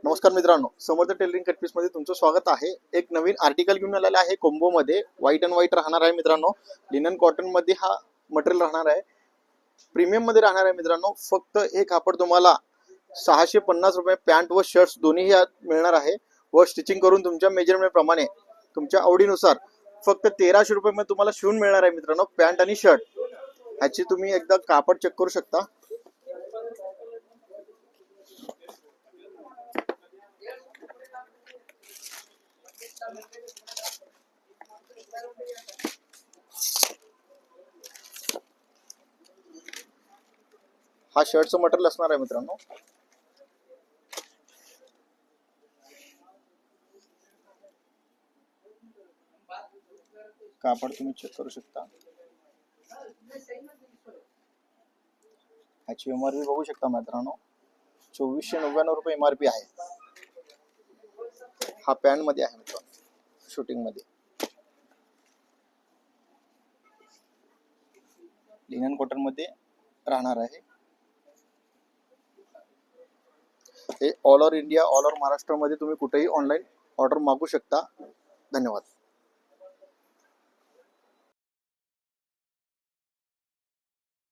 नमस्कार मित्रांनो, समर्थ tailoring cut piece मध्ये तुमचं स्वागत आहे। एक नवीन आर्टिकल घेऊन आलेला आहे कोंबो मध्ये। व्हाईट अँड व्हाईट राहणार आहे मित्रांनो। लिनन कॉटन मध्ये हा मटेरियल राहणार आहे। प्रीमियम मध्ये राहणार आहे मित्रांनो। फक्त हे कापड तुम्हाला 650 रुपये पॅन्ट व शर्ट्स दोन्ही मिळणार आहे व स्टिचिंग करून तुमच्या मेजरमेंट प्रमाणे तुमच्या आवडीनुसार फक्त 1300 रुपये मध्ये तुम्हाला शिवून मिळणार आहे मित्रांनो, पॅन्ट आणि शर्ट। ह्याची तुम्ही एकदा कापड चेक करू शकता। हा शर्टचं मटेरियल असणार आहे मित्रांनो। कापड तुम्ही चेक करू शकता। ह्याची एमआरपी बघू शकता मित्रांनो, 2499 रुपये एमआरपी आहे। हा पॅन्ट मध्ये आहे मित्रांनो, शूटिंग मध्ये। लिनन कॉटन मध्ये राहणार आहे। हे all over India, all over Maharashtra मध्ये तुम्ही कुठेही ऑनलाईन ऑर्डर मागू शकता। धन्यवाद।